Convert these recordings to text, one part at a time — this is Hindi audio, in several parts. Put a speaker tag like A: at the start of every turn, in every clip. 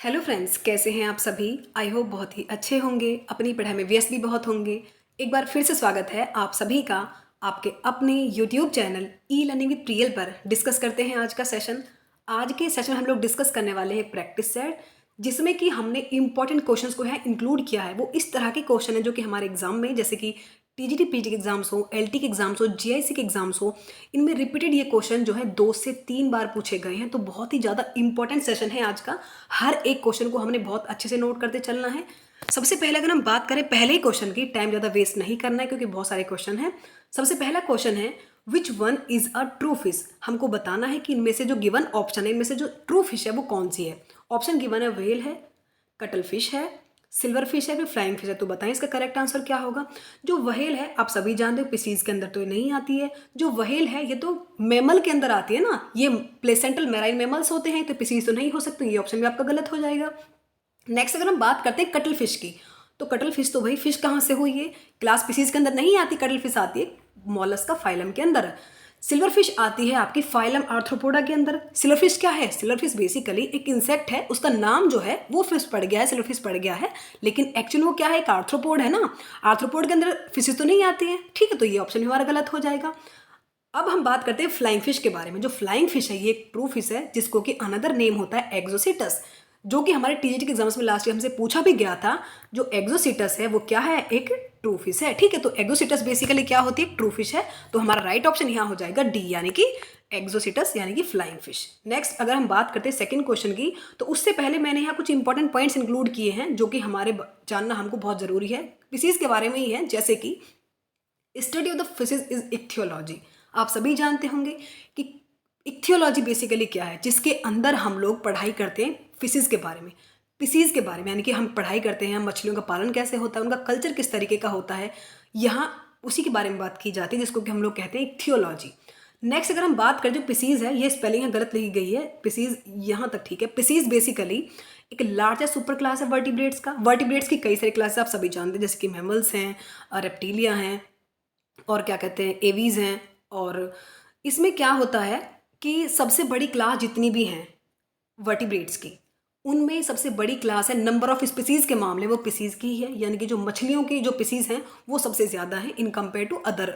A: हेलो फ्रेंड्स, कैसे हैं आप सभी। आई होप बहुत ही अच्छे होंगे, अपनी पढ़ाई में व्यस्त भी बहुत होंगे। एक बार फिर से स्वागत है आप सभी का आपके अपने YouTube channel e learning with Priyal पर। डिस्कस करते हैं आज का सेशन। आज के सेशन में हम लोग डिस्कस करने वाले हैं प्रैक्टिस सेट, जिसमें कि हमने इंपॉर्टेंट क्वेश्चंस को है इंक्लूड किया है। वो इस तरह के क्वेश्चन है जो कि हमारे एग्जाम में, जैसे कि टीजीटी पीटी के एग्जाम्स हो, एलटी के एग्जाम्स हो, जीआईसी के एग्जाम्स हो, इनमें रिपीटेड ये क्वेश्चन जो है 2 से 3 बार पूछे गए हैं। तो बहुत ही ज़्यादा इंपॉर्टेंट सेशन है आज का। हर एक क्वेश्चन को हमने बहुत अच्छे से नोट करते चलना है। सबसे पहले अगर हम बात करें पहले ही क्वेश्चन की, टाइम ज़्यादा वेस्ट नहीं करना है क्योंकि बहुत सारे क्वेश्चन हैं। सबसे पहला क्वेश्चन है which one is a true fish. हमको बताना है कि इनमें से जो गिवन ऑप्शन है, इनमें से जो ट्रू फिश है वो कौन सी है। ऑप्शन गिवन है व्हेल है, कटल फिश है, सिल्वर फिश है, फिर फ्लाइंग फिश है। तो बताएं इसका करेक्ट आंसर क्या होगा। जो व्हेल है आप सभी जानते हो पिसीज के अंदर तो ये नहीं आती है। जो व्हेल है ये तो मैमल के अंदर आती है ना, ये प्लेसेंटल मैराइन मैमल्स होते हैं, तो पिसीज तो नहीं हो सकते। ये ऑप्शन भी आपका गलत हो जाएगा। नेक्स्ट अगर हम बात करते हैं कटल फिश की, तो कटल फिश तो भाई फिश कहाँ से हुई है, क्लास स्पीसीज के अंदर नहीं आती। कटल फिश आती है मॉलस्का फाइलम के अंदर। सिल्वर फिश आती है आपकी फाइलम आर्थ्रोपोडा के अंदर। सिल्वर फिश क्या है, सिल्वर फिश बेसिकली एक इंसेक्ट है, उसका नाम जो है वो फिश पड़ गया है, सिल्वर फिश पड़ गया है, लेकिन एक्चुअली वो क्या है, एक आर्थ्रोपोड है ना। आर्थ्रोपोड के अंदर फिशेज तो नहीं आती है, ठीक है। तो ये ऑप्शन भी हमारा गलत हो जाएगा। अब हम बात करते हैं फ्लाइंग फिश के बारे में। जो फ्लाइंग फिश है ये एक ट्रू फिश है, जिसको कि अनदर नेम होता है एक्सोसिटस, जो कि हमारे टीजीटी के एग्जाम्स में लास्ट ईयर हमसे पूछा भी गया था। जो एक्सोसिटस है वो क्या है, एक ट्रू फिश है, ठीक है। तो एक्सोसिटस बेसिकली क्या होती है, ट्रू फिश है। तो हमारा राइट ऑप्शन यहाँ हो जाएगा डी, यानी कि एक्सोसिटस यानी कि फ्लाइंग फिश। नेक्स्ट अगर हम बात करते हैं सेकंड क्वेश्चन की, तो उससे पहले मैंने यहाँ कुछ इंपॉर्टेंट पॉइंट्स इंक्लूड किए हैं जो कि हमारे जानना हमको बहुत जरूरी है। फिशेज के बारे में ही है, जैसे कि study of the fishes is ichthyology. आप सभी जानते होंगे कि इक्थियोलॉजी बेसिकली क्या है, जिसके अंदर हम लोग पढ़ाई करते हैं फिशेज के बारे में, स्पीसीज के बारे में, यानी कि हम पढ़ाई करते हैं मछलियों का पालन कैसे होता है, उनका कल्चर किस तरीके का होता है, यहाँ उसी के बारे में बात की जाती है, जिसको कि हम लोग कहते हैं इक्थियोलॉजी। नेक्स्ट अगर हम बात करें जो पिसीज है, ये स्पेलिंग है गलत लिखी गई है, पिसीज यहाँ तक ठीक है। पिसीज बेसिकली एक लार्जेस्ट सुपर क्लास है वर्टिब्रेट्स का। वर्टिब्रेट्स की कई सारी क्लासेस आप सभी जानते हैं, जैसे कि मैमल्स हैं, रेप्टिलिया हैं, और क्या कहते हैं एवीज हैं। और इसमें क्या होता है कि सबसे बड़ी क्लास जितनी भी हैं वर्टिब्रेट्स की, उनमें सबसे बड़ी क्लास है नंबर ऑफ स्पीसीज के मामले वो पिसीज की है, यानी कि जो मछलियों की जो पिसीज हैं वो सबसे ज़्यादा है in compare to other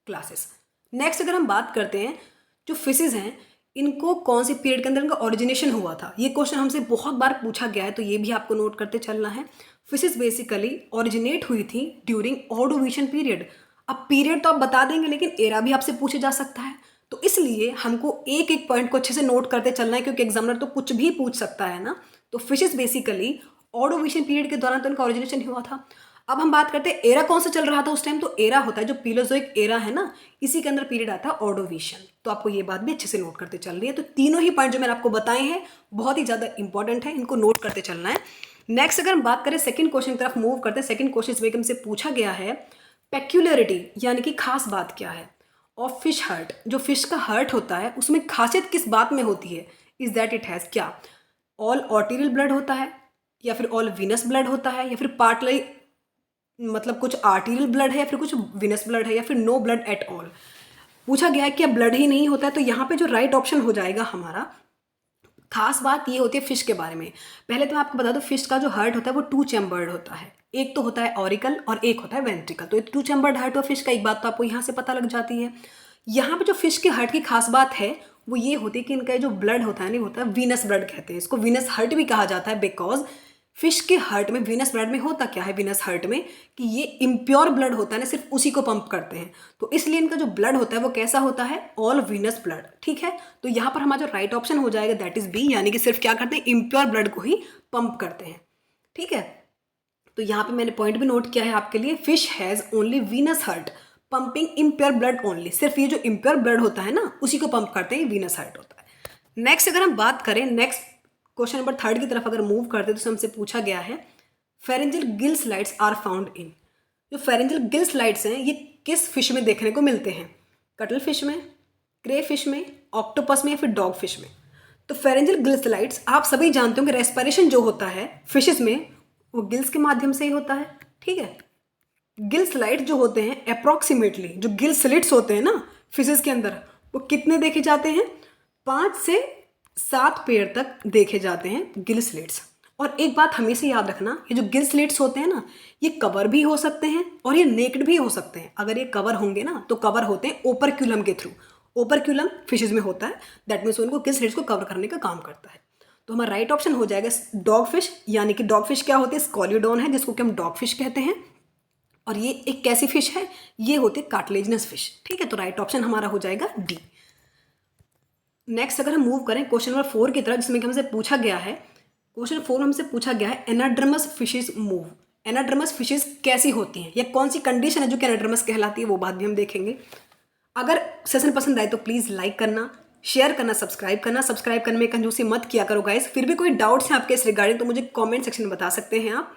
A: classes. Next अगर हम बात करते हैं जो फिशेज हैं, इनको कौन से पीरियड के अंदर इनका ओरिजिनेशन हुआ था, ये क्वेश्चन हमसे बहुत बार पूछा गया है, तो ये भी आपको नोट करते चलना है। फिशेज बेसिकली ओरिजिनेट हुई थी ड्यूरिंग ऑर्डोविशन पीरियड। अब पीरियड तो आप बता देंगे, लेकिन एरा भी आपसे पूछे जा सकता है, तो इसलिए हमको एक एक पॉइंट को अच्छे से नोट करते चलना है, क्योंकि एग्जामिनर तो कुछ भी पूछ सकता है ना। तो फिशेस बेसिकली ऑर्डोविशन पीरियड के दौरान तो इनका ओरिजिनेशन हुआ था। अब हम बात करते हैं एरा कौन सा चल रहा था उस टाइम, तो एरा होता है जो पीलोजोइक एरा है ना, इसी के अंदर पीरियड आता है ऑर्डोविशन। तो आपको ये बात भी अच्छे से नोट करते चल रही है। तो तीनों ही पॉइंट जो मैंने आपको बताए हैं बहुत ही ज़्यादा इंपॉर्टेंट है, इनको नोट करते चलना है। नेक्स्ट अगर हम बात करें सेकंड क्वेश्चन की तरफ मूव करते हैं। सेकंड क्वेश्चन में हमसे पूछा गया है पेक्यूलरिटी यानी कि खास बात क्या है ऑफ फिश हर्ट। जो फिश का हर्ट होता है उसमें खासियत किस बात में होती है, इज दैट इट हैज़ क्या ऑल आर्टेरियल ब्लड होता है, या फिर ऑल विनस ब्लड होता है, या फिर पार्टली मतलब कुछ आर्टेरियल ब्लड है, या फिर कुछ विनस ब्लड है, या फिर नो ब्लड एट ऑल। पूछा गया है कि अब ब्लड ही नहीं होता है, तो यहाँ पे जो राइट ऑप्शन हो जाएगा हमारा, खास बात ये होती है फिश के बारे में। पहले तो मैं आपको बता दूं फिश का जो हार्ट होता है वो 2 चैम्बर्ड होता है, एक तो होता है ऑरिकल और एक होता है वेंट्रिकल। तो 2 चैम्बर्ड हार्ट ऑफ फिश का एक बात तो आपको यहाँ से पता लग जाती है। यहाँ पे जो फिश के हार्ट की खास बात है वो ये होती है कि इनका जो ब्लड होता है नहीं होता है वीनस ब्लड कहते हैं, इसको वीनस हार्ट भी कहा जाता है, बिकॉज फिश के हार्ट में वीनस ब्लड में होता क्या है, वीनस हार्ट में कि ये इम्प्योर ब्लड होता है ना, सिर्फ उसी को पंप करते हैं। तो इसलिए इनका जो ब्लड होता है वो कैसा होता है, ऑल वीनस ब्लड, ठीक है। तो यहाँ पर हमारा जो राइट ऑप्शन हो जाएगा दैट इज बी, यानी कि सिर्फ क्या करते हैं इम्प्योर ब्लड को ही पंप करते हैं, ठीक है। तो यहाँ पे मैंने पॉइंट भी नोट किया है आपके लिए, fish has only venous heart pumping impure blood only. सिर्फ ये जो इम्प्योर ब्लड होता है ना उसी को पंप करते हैं, वीनस हार्ट होता है। नेक्स्ट अगर हम बात करें नेक्स्ट क्वेश्चन नंबर 3 की तरफ अगर मूव करते तो हमसे पूछा गया है pharyngeal gill slits are found in. जो फेरेंजियल गिल स्लाइड्स हैं ये किस फिश में देखने को मिलते हैं, कटल फिश में, क्रे फिश में, ऑक्टोपस में, या फिर डॉग फिश में। तो फेरेंजियल गिल स्लाइड्स आप सभी जानते हो कि रेस्पिरेशन जो होता है फिशेस में वो गिल्स के माध्यम से ही होता है, ठीक है। गिल स्लाइड जो होते हैं अप्रॉक्सीमेटली, जो गिल स्लिट्स होते हैं ना फिशेस के अंदर, वो कितने देखे जाते हैं, 5 से 7 पेयर तक देखे जाते हैं गिल स्लिट्स। और एक बात हमेशा याद रखना, ये जो गिल स्लेट्स होते हैं ना, ये कवर भी हो सकते हैं और ये नेक्ड भी हो सकते हैं। अगर ये कवर होंगे ना तो कवर होते हैं ओपरक्यूलम के थ्रू। ओपरक्यूलम फिशेज में होता है, दैट मीन्स उनको गिल स्लेट्स को कवर करने का काम करता है। तो हमारा राइट ऑप्शन हो जाएगा डॉग फिश, यानी कि डॉग फिश क्या होती है, स्कॉलियोडॉन है जिसको कि हम डॉग फिश कहते हैं। और ये एक कैसी फिश है, ये होती है कार्टिलेजिनस फिश। ठीक है, तो राइट ऑप्शन हमारा हो जाएगा डी। नेक्स्ट अगर हम मूव करें क्वेश्चन नंबर 4 की तरफ, जिसमें कि हमसे पूछा गया है, क्वेश्चन 4 हमसे पूछा गया है एनाड्रमस फिशेज मूव। एनाड्रमस फिशेज कैसी होती हैं या कौन सी कंडीशन है जो कि एनाड्रमस कहलाती है, वो बात भी हम देखेंगे। अगर सेशन पसंद आए तो प्लीज़ लाइक करना, शेयर करना, सब्सक्राइब करना। सब्सक्राइब करने में कंजूसी मत किया करो गाइस। फिर भी कोई डाउट्स हैं आपके इस रिगार्डिंग तो मुझे कमेंट सेक्शन में बता सकते हैं आप।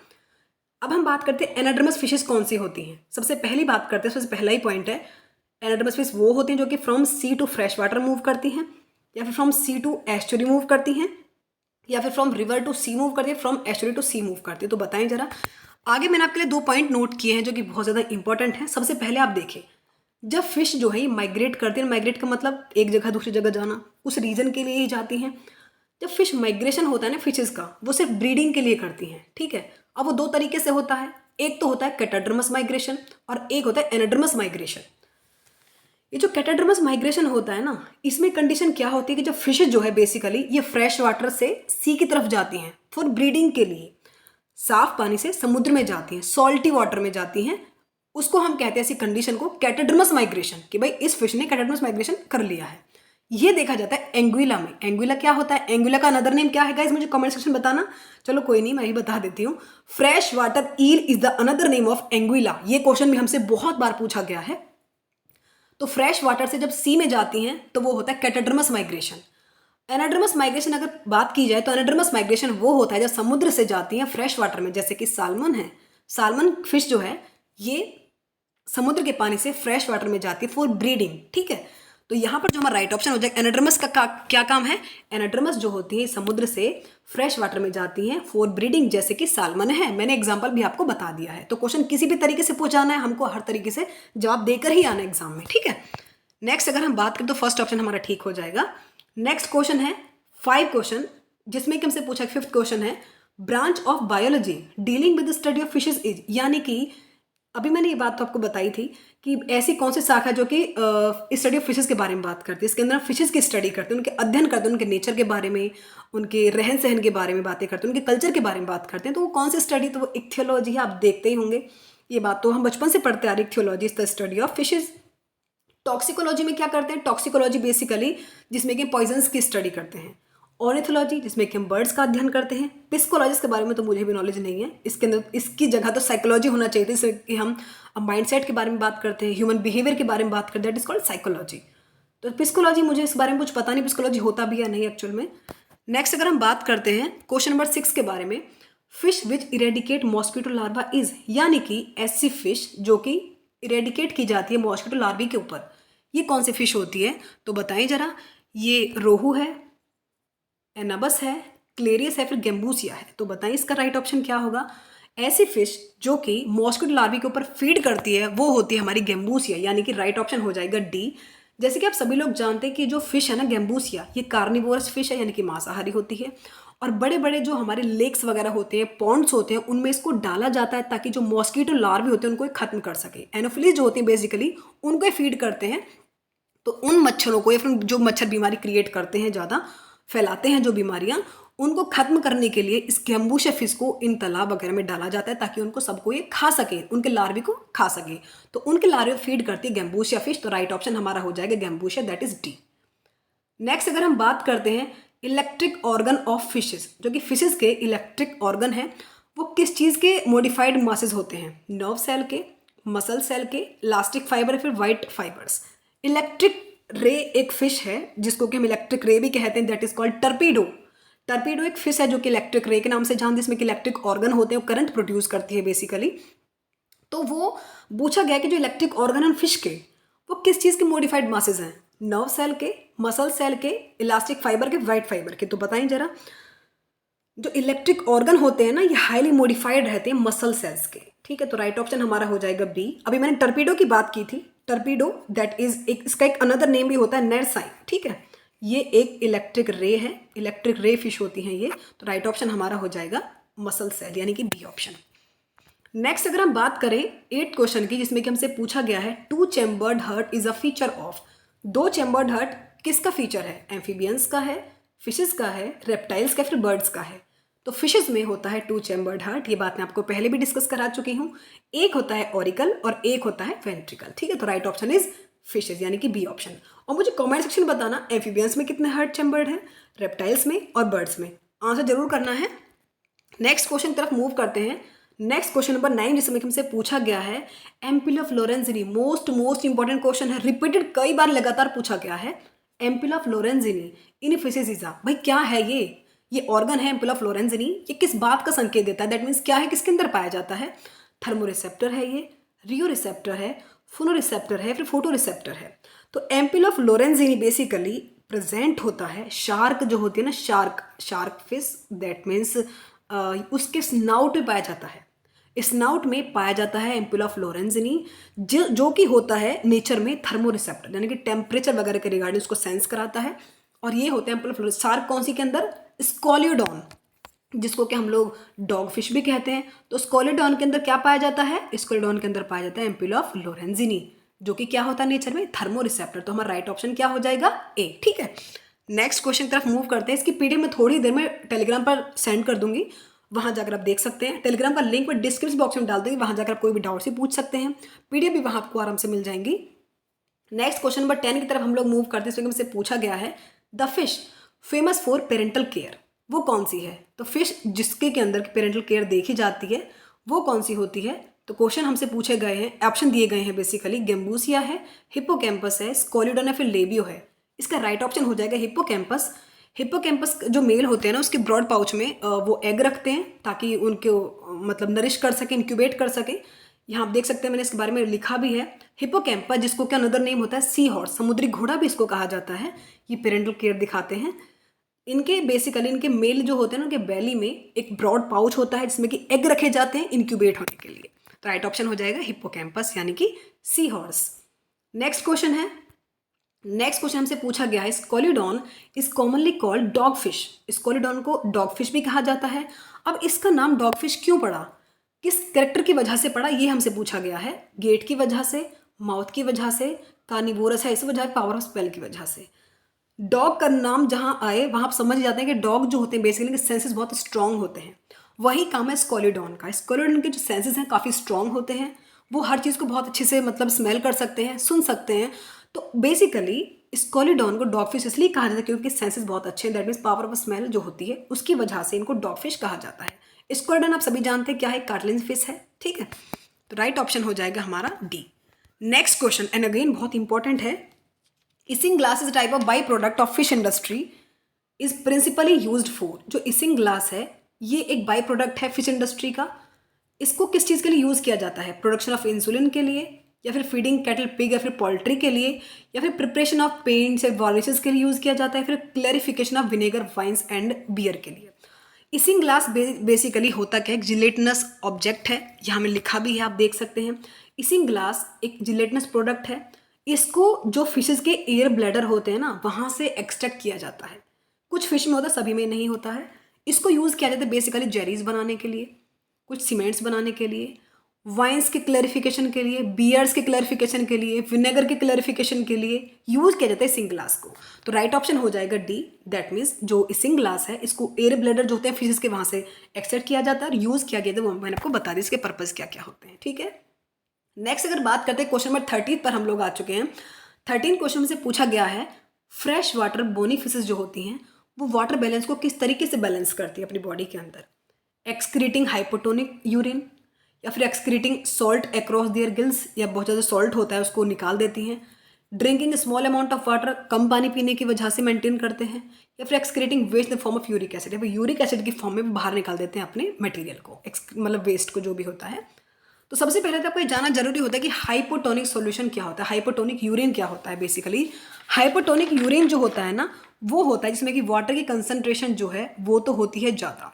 A: अब हम बात करते हैं एनाड्रमस फिशेज कौन सी होती हैं। सबसे पहली बात करते हैं, सबसे पहला ही पॉइंट है, एनाड्रमस फिश वो होती हैं जो कि from sea to fresh water move करती हैं, या फिर from sea to estuary move करती हैं, या फिर from river to sea move करती है, from estuary to sea move करती है। तो बताएं जरा। आगे मैंने आपके लिए 2 पॉइंट नोट किए हैं जो कि बहुत ज़्यादा इंपॉर्टेंट है। सबसे पहले आप देखिए, जब फिश जो है माइग्रेट करती है, माइग्रेट का मतलब एक जगह दूसरी जगह जाना, उस रीजन के लिए ही जाती हैं। जब फिश माइग्रेशन होता है ना फिशेज का, वो सिर्फ ब्रीडिंग के लिए करती हैं। ठीक है, अब वो 2 तरीके से होता है, एक तो होता है कैटाड्रमस माइग्रेशन और एक होता है एनाड्रमस माइग्रेशन। ये जो कैटाड्रमस माइग्रेशन होता है ना, इसमें कंडीशन क्या होती है कि जब फिश जो है बेसिकली ये फ्रेश वाटर से सी की तरफ जाती हैं फॉर ब्रीडिंग के लिए, साफ पानी से समुद्र में जाती हैं, सॉल्टी वाटर में जाती हैं, उसको हम कहते हैं ऐसी कंडीशन को कैटाड्रमस माइग्रेशन, कि भाई इस फिश ने कैटाड्रमस माइग्रेशन कर लिया है। ये देखा जाता है एंगुइला में। एंगुइला क्या होता है, एंगुइला का अनदर नेम क्या है गाइस, मुझे कमेंट सेक्शन बताना। चलो कोई नहीं, मैं ही बता देती हूँ। Fresh water eel is the another name of Anguilla. ये क्वेश्चन भी हमसे बहुत बार पूछा गया है। तो फ्रेश वाटर से जब सी में जाती हैं तो वो होता है कैटाड्रमस माइग्रेशन। एनाड्रमस माइग्रेशन अगर बात की जाए तो एनाड्रमस माइग्रेशन वो होता है जब समुद्र से जाती हैं फ्रेश वाटर में, जैसे कि सालमन है। सालमन फिश जो है ये समुद्र के पानी से फ्रेश वाटर में जाती है फॉर ब्रीडिंग। ठीक है, तो यहाँ पर जो हमारा राइट ऑप्शन हो जाएगा, एनाड्रमस का क्या काम है, एनाड्रमस जो होती है समुद्र से फ्रेश वाटर में जाती हैं फॉर ब्रीडिंग, जैसे कि सालमन है। मैंने एग्जाम्पल भी आपको बता दिया है। तो क्वेश्चन किसी भी तरीके से पूछाना है, हमको हर तरीके से जवाब देकर ही आना एग्जाम में। ठीक है, नेक्स्ट अगर हम बात करें तो फर्स्ट ऑप्शन हमारा ठीक हो जाएगा। नेक्स्ट क्वेश्चन है 5 क्वेश्चन, जिसमें कि हमसे पूछा 5th क्वेश्चन है, branch of biology dealing with the study of fishes is, यानी कि अभी मैंने ये बात तो आपको बताई थी कि ऐसी कौन सी शाखा जो कि स्टडी ऑफ फिशेज के बारे में बात करती है। इसके अंदर हम फिशेज की स्टडी करते हैं, उनके अध्ययन करते हैं, उनके नेचर के बारे में, उनके रहन सहन के बारे में बातें करते हैं, उनके कल्चर के बारे में बात करते हैं। तो वो कौन सी स्टडी, तो वो इक्थियोलॉजी है। आप देखते ही होंगे, ये बात तो हम बचपन से पढ़ते आ रहे। Ichthyology is the study of fishes. Toxicology में क्या करते हैं, टॉक्सिकोलॉजी बेसिकली जिसमें कि पॉइजन्स की स्टडी करते हैं। ऑर्निथोलॉजी जिसमें कि हम बर्ड्स का अध्ययन करते हैं। पिस्कोलॉजी के बारे में तो मुझे भी नॉलेज नहीं है, इसके अंदर इसकी जगह तो साइकोलॉजी होना चाहिए थी, जिसमें कि हम माइंडसेट के बारे में बात करते हैं, ह्यूमन बिहेवियर के बारे में बात करते हैं, दैट इज कॉल्ड साइकोलॉजी। तो पिस्कोलॉजी मुझे इस बारे में कुछ पता नहीं, पिस्कोलॉजी होता भी या नहीं एक्चुअल में। नेक्स्ट अगर हम बात करते हैं क्वेश्चन नंबर 6 के बारे में, fish which eradicate mosquito larva is, यानी कि ऐसी फिश जो कि इरेडिकेट की जाती है मॉस्किटो लार्वी के ऊपर, ये कौन सी फिश होती है, तो बताएं जरा। ये रोहू है, एनाबस है, क्लेरियस है, फिर गेम्बूसिया है। तो बताएं इसका राइट ऑप्शन क्या होगा। ऐसी फिश जो कि मॉस्किटो लार्वी के ऊपर फीड करती है वो होती है हमारी गेम्बूसिया, यानी कि राइट ऑप्शन हो जाएगा डी। जैसे कि आप सभी लोग जानते हैं कि जो फिश है ना गेम्बूसिया, ये कार्निवोरस फिश है, यानी कि मांसाहारी होती है। और बड़े बड़े जो हमारे लेक्स वगैरह होते हैं, पॉन्ड्स होते हैं, उनमें इसको डाला जाता है ताकि जो मॉस्किटो लार्वी होते हैं उनको खत्म कर सके। एनोफिलीज जो होती हैं बेसिकली उनको फीड करते हैं। तो उन मच्छरों को, या फिर जो मच्छर बीमारी क्रिएट करते हैं, ज़्यादा फैलाते हैं जो बीमारियां, उनको खत्म करने के लिए इस गेम्बूसिया फिश को इन तालाब वगैरह में डाला जाता है ताकि उनको सबको ये खा सके, उनके लार्वे को खा सके। तो उनके लार्वे फीड करती है गेम्बूसिया फिश। तो राइट ऑप्शन हमारा हो जाएगा गेम्बूसिया, दैट इज डी। नेक्स्ट अगर हम बात करते हैं इलेक्ट्रिक ऑर्गन ऑफ फिशेज, जो कि फिशेज के इलेक्ट्रिक ऑर्गन है, वो किस चीज़ के मॉडिफाइड मासेज होते हैं, नर्व सेल के, मसल सेल के, इलास्टिक फाइबर, फिर वाइट फाइबर्स। इलेक्ट्रिक रे एक फिश है जिसको कि हम इलेक्ट्रिक रे भी कहते हैं, दैट इज कॉल्ड टर्पीडो। टर्पीडो एक फिश है जो कि इलेक्ट्रिक रे के नाम से जानते हैं, जिसमें कि इलेक्ट्रिक ऑर्गन होते हैं, वो करंट प्रोड्यूस करती है बेसिकली। तो वो पूछा गया कि जो इलेक्ट्रिक ऑर्गन है फिश के, वो किस चीज़ के मॉडिफाइड मासेज हैं, नर्व सेल के, मसल सेल के, इलास्टिक फाइबर के, वाइट फाइबर के। तो बताएं जरा। जो इलेक्ट्रिक ऑर्गन होते हैं ना, ये हाईली मॉडिफाइड रहते हैं मसल सेल्स के। ठीक है, तो राइट ऑप्शन हमारा हो जाएगा बी। अभी मैंने टर्पीडो की बात की थी, टर्पीडो दैट इज एक, इसका एक अनदर नेम भी होता है नर्साइन। ठीक है, ये एक इलेक्ट्रिक रे है, इलेक्ट्रिक रे फिश होती हैं ये। तो राइट ऑप्शन हमारा हो जाएगा मसल सेल यानी कि बी ऑप्शन। नेक्स्ट अगर हम बात करें 8th क्वेश्चन की, जिसमें कि हमसे पूछा गया है two chambered hurt is a feature of. दो चैम्बर्ड हर्ट किसका फीचर है? एम्फीबियंस का है, फिशेस का है, रेप्टाइल्स का, फिर बर्ड्स का है। तो फिशेस में होता है टू चैम्बर्ड हर्ट, ये बात मैं आपको पहले भी डिस्कस करा चुकी हूँ। एक होता है ऑरिकल और एक होता है वेंट्रिकल, ठीक है। तो राइट ऑप्शन इज फिशेस यानी कि बी ऑप्शन। और मुझे कमेंट सेक्शन में बताना एम्फीबियंस में कितने हर्ट चैम्बर्ड हैं, रेप्टाइल्स में और बर्ड्स में, आंसर जरूर करना है। नेक्स्ट क्वेश्चन की तरफ मूव करते हैं। नेक्स्ट क्वेश्चन नंबर 9 जिसमें हमसे पूछा गया है एम्पुला फ्लोरेंजिनी। मोस्ट इंपॉर्टेंट क्वेश्चन है, रिपीटेड कई बार लगातार पूछा गया है। एम्पुला फ्लोरेंजिनी इन फिशेसिसा, भाई क्या है ये ऑर्गन है एम्पुला फ्लोरेंजिनी, ये किस बात का संकेत देता है? दैट मीन्स क्या है, किसके अंदर पाया जाता है? थर्मोरिसेप्टर है ये, रियो रिसेप्टर है, फोनोरिसेप्टर है, फिर फोटो रिसेप्टर है। तो एम्पुला फ्लोरेंजिनी बेसिकली प्रेजेंट होता है, शार्क जो होती है ना, शार्क फिश, दैट मीन्स उसके स्नाउट में पाया जाता है। स्नाउट में पाया जाता है एम्पुला फ्लोरेंजिनी, जो कि होता है नेचर में थर्मोरिसेप्टर, यानी कि टेम्परेचर वगैरह के रिगार्डिंग उसको सेंस कराता है। और ये होते हैं एम्पुला फ्लोरेंजिनी। शार्क कौन सी के अंदर? स्कॉलियोडॉन, जिसको कि हम लोग डॉग फिश भी कहते हैं। तो स्कॉलियोडॉन के अंदर क्या पाया जाता है? स्कॉलियोडॉन के अंदर पाया जाता है एम्पुला फ्लोरेंजिनी, जो कि क्या होता है नेचर में? थर्मोरिसेप्टर। तो हमारा राइट ऑप्शन क्या हो जाएगा? ए, ठीक है। नेक्स्ट क्वेश्चन की तरफ मूव करते हैं। इसकी पीडीएफ में थोड़ी देर में टेलीग्राम पर सेंड कर दूंगी, वहां जाकर आप देख सकते हैं। टेलीग्राम का लिंक मैं डिस्क्रिप्शन बॉक्स में डाल दूंगी, वहां जाकर आप कोई भी डाउट से पूछ सकते हैं। पीडीएफ भी वहां आपको आराम से मिल जाएंगी। नेक्स्ट क्वेश्चन नंबर 10 की तरफ हम लोग मूव करते हैं। इसमें हमसे पूछा गया है the fish famous for parental care, वो कौन सी है? तो फिश जिसके के अंदर पेरेंटल केयर देखी जाती है वो कौन सी होती है? तो क्वेश्चन हमसे पूछे गए हैं, ऑप्शन दिए गए हैं बेसिकली, गेम्बूसिया है, हिप्पोकैम्पस है, स्कॉलियोडॉन है, फिर लेबियो है। इसका राइट ऑप्शन हो जाएगा हिप्पोकैम्पस। हिप्पोकैम्पस जो मेल होते हैं ना, उसके ब्रॉड पाउच में वो एग रखते हैं ताकि उनको मतलब नरिश कर सके, इंक्यूबेट कर सके। यहाँ आप देख सकते हैं मैंने इसके बारे में लिखा भी है। हिप्पोकैम्पस, जिसको क्या अनदर नेम होता है सी हॉर्स, समुद्री घोड़ा भी इसको कहा जाता है, ये पेरेंटल केयर दिखाते हैं। इनके बेसिकली इनके मेल जो होते हैं ना, उनके बेली में एक ब्रॉड पाउच होता है जिसमें कि एग रखे जाते हैं इंक्यूबेट होने के लिए। तो राइट ऑप्शन हो जाएगा हिप्पोकैम्पस यानी कि सी हॉर्स। नेक्स्ट क्वेश्चन है, नेक्स्ट क्वेश्चन हमसे पूछा गया है Scoliodon is commonly called dog fish. Scoliodon को डॉग फिश भी कहा जाता है। अब इसका नाम डॉग फिश क्यों पड़ा, किस कैरेक्टर की वजह से पड़ा, ये हमसे पूछा गया है। गेट की वजह से, माउथ की वजह से, कार्निवोरस है इस वजह, पावर ऑफ स्पेल की वजह से। डॉग का नाम जहां आए वहां आप समझ जाते हैं कि डॉग जो होते हैं बेसिकली सेंसेस बहुत स्ट्रांग होते हैं। वही काम है स्कॉलिडॉन का। स्कॉलिडॉन के जो सेंसेस हैं काफ़ी स्ट्रांग होते हैं, वो हर चीज़ को बहुत अच्छे से मतलब स्मेल कर सकते हैं, सुन सकते हैं। तो बेसिकली स्कॉलिडॉन को डॉग फिश इसलिए कहा जाता है क्योंकि सेंसेस बहुत अच्छे हैं, that means power of smell जो होती है उसकी वजह से इनको डॉग फिश कहा जाता है। स्कॉलिडॉन आप सभी जानते हैं क्या है, कार्टिलेज फिश है, ठीक है। तो राइट ऑप्शन हो जाएगा हमारा D. Next question and again बहुत इंपॉर्टेंट है। Isinglass is type of by product of fish industry is principally used for. जो इसिंग ग्लास है ये एक बाई प्रोडक्ट है फिश इंडस्ट्री का। इसको किस चीज़ के लिए यूज़ किया जाता है? प्रोडक्शन ऑफ इंसुलिन के लिए, या फिर फीडिंग कैटल पिग, या फिर पोल्ट्री के लिए, या फिर प्रिपरेशन ऑफ पेंट्स या वार्निशेस के लिए यूज़ किया जाता है, फिर clarification of vinegar, wines and beer के लिए। इसिंग ग्लास बेसिकली होता क्या है, जिलेटिनस ऑब्जेक्ट है, यहाँ में लिखा भी है आप देख सकते हैं। इसिंग ग्लास एक जिलेटिनस प्रोडक्ट है। इसको जो फिशेस के एयर ब्लैडर होते हैं ना, वहाँ से एक्सट्रैक्ट किया जाता है। कुछ फिश में होता है, सभी में नहीं होता है। इसको यूज़ किया जाता है बेसिकली जेरीज बनाने के लिए, कुछ सीमेंट्स बनाने के लिए, वाइन्स के क्लैरिफिकेशन के लिए, बियर्स के क्लैरिफिकेशन के लिए, विनेगर के क्लैरिफिकेशन के लिए यूज़ किया जाता है इसिंग ग्लास को। तो राइट ऑप्शन हो जाएगा डी। दैट मीन्स जो इसिंग ग्लास है इसको एयर ब्लैडर जो होते हैं फिशेस के वहाँ से एक्सट्रैक्ट किया जाता है और यूज़ किया गया था, वो मैंने आपको बता दी इसके पर्पज़ क्या क्या होते हैं, ठीक है। नेक्स्ट अगर बात करते हैं क्वेश्चन नंबर 13 पर हम लोग आ चुके हैं। 13 क्वेश्चन में से पूछा गया है फ्रेश वाटर बोनी फिशेस जो होती हैं वो वाटर बैलेंस को किस तरीके से बैलेंस करती है अपनी बॉडी के अंदर? एक्सक्रीटिंग हाइपोटोनिक यूरिन, या फिर excreting salt across their gills, या बहुत ज़्यादा सॉल्ट होता है उसको निकाल देती हैं। Drinking small amount of water, कम पानी पीने की वजह से मेंटेन करते हैं, या फिर excreting waste in the form of uric acid, या फिर यूरिक एसिड की फॉर्म में बाहर निकाल देते हैं अपने मटेरियल को, मतलब वेस्ट को जो भी होता है। तो सबसे पहले तो आपको ये जानना जरूरी होता है कि हाइपोटोनिक सॉल्यूशन क्या होता है, हाइपोटोनिक यूरिन क्या होता है। बेसिकली हाइपोटोनिक यूरिन जो होता है ना, वो होता है जिसमें कि वाटर की कंसंट्रेशन जो है वो तो होती है ज़्यादा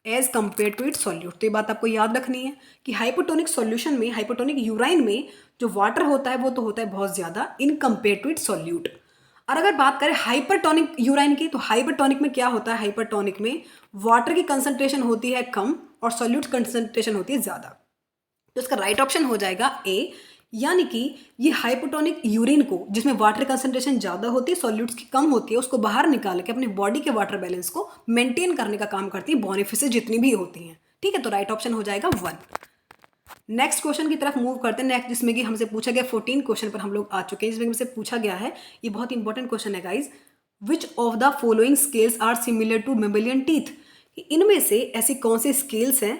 A: as compare to it solute. तो ये बात आपको याद रखनी है कि हाइपोटोनिक सॉल्यूशन में, हाइपोटोनिक यूराइन में जो वाटर होता है वो तो होता है बहुत ज़्यादा in compare to it solute. और अगर बात करें हाइपरटोनिक यूराइन की, तो हाइपरटोनिक में क्या होता है, हाइपरटोनिक में वाटर की कंसंट्रेशन होती है कम और सॉल्यूट कंसंट्रेशन होती है ज़्यादा। तो इसका राइट ऑप्शन हो जाएगा ए, यानी कि ये हाइपोटोनिक यूरिन को, जिसमें वाटर कंसंट्रेशन ज़्यादा होती है, सॉल्यूट्स की कम होती है, उसको बाहर निकाल के अपनी बॉडी के वाटर बैलेंस को मेंटेन करने का काम करती है बोनिफिसेस जितनी भी होती हैं। ठीक है, तो राइट ऑप्शन हो जाएगा 1। नेक्स्ट क्वेश्चन की तरफ मूव करते हैं। नेक्स्ट जिसमें कि हमसे पूछा गया 14 क्वेश्चन पर हम लोग आ चुके हैं, जिसमें हमसे पूछा गया है, ये बहुत इंपॉर्टेंट क्वेश्चन है guys, which of the following scales are similar to mammalian teeth. इनमें से ऐसी कौन सी स्केल्स हैं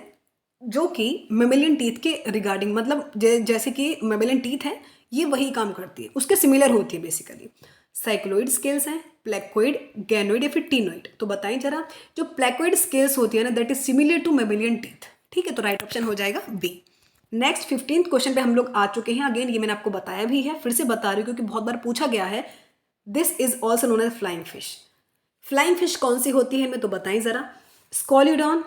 A: जो कि मेमेलियन टीथ के रिगार्डिंग, मतलब जैसे कि मेमेलियन टीथ है ये वही काम करती है, उसके सिमिलर होती है बेसिकली। साइक्लोइड स्केल्स हैं, प्लेकोइड, गैनोइड या फिर टीनोइड। तो बताएं जरा, जो प्लेकोइड स्केल्स होती है ना, that is similar to mammalian teeth. ठीक है, तो राइट ऑप्शन हो जाएगा बी। नेक्स्ट 15th क्वेश्चन पे हम लोग आ चुके हैं। अगेन ये मैंने आपको बताया भी है, फिर से बता रही हूँ क्योंकि बहुत बार पूछा गया है। This is also known as flying fish. Flying fish कौन सी होती है, मैं तो बताएं जरा। स्कॉलिडॉन,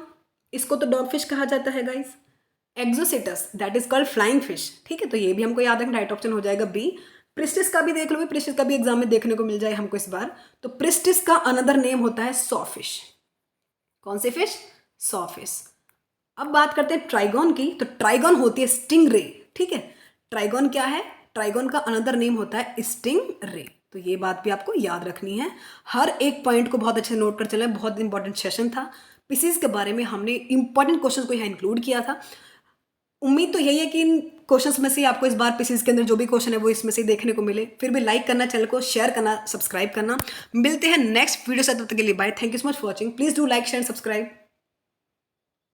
A: इसको तो डॉग फिश कहा जाता है guys. एक्सोसिटस, that is called flying fish. ठीक है, तो ये भी हमको याद रखना, राइट ऑप्शन हो जाएगा बी। प्रिस्टिस का भी देख लो, प्रिस्टिस का भी एग्जाम में देखने को मिल जाए हमको इस बार। तो प्रिस्टिस का अनदर नेम होता है सॉ फिश। कौन सी फिश, सॉ फिश। अब बात करते हैं ट्राइगॉन की, तो ट्राइगॉन होती है स्टिंग रे। ठीक है, ट्राइगॉन क्या है, ट्राइगॉन का अनदर नेम होता है स्टिंग रे। तो ये बात भी आपको याद रखनी है। हर एक पॉइंट को बहुत अच्छे से नोट कर चलें, बहुत इंपॉर्टेंट सेशन था। पीसीज के बारे में हमने इंपॉर्टेंट क्वेश्चन को यहाँ इंक्लूड किया था। उम्मीद तो यही है कि इन क्वेश्चंस में से आपको इस बार पीसीज के अंदर जो भी क्वेश्चन है वो इसमें से देखने को मिले। फिर भी लाइक करना, चैनल को शेयर करना, सब्सक्राइब करना। मिलते हैं नेक्स्ट वीडियो से, तब तक के लिए bye. Thank you so much for watching. Please do like, share, subscribe.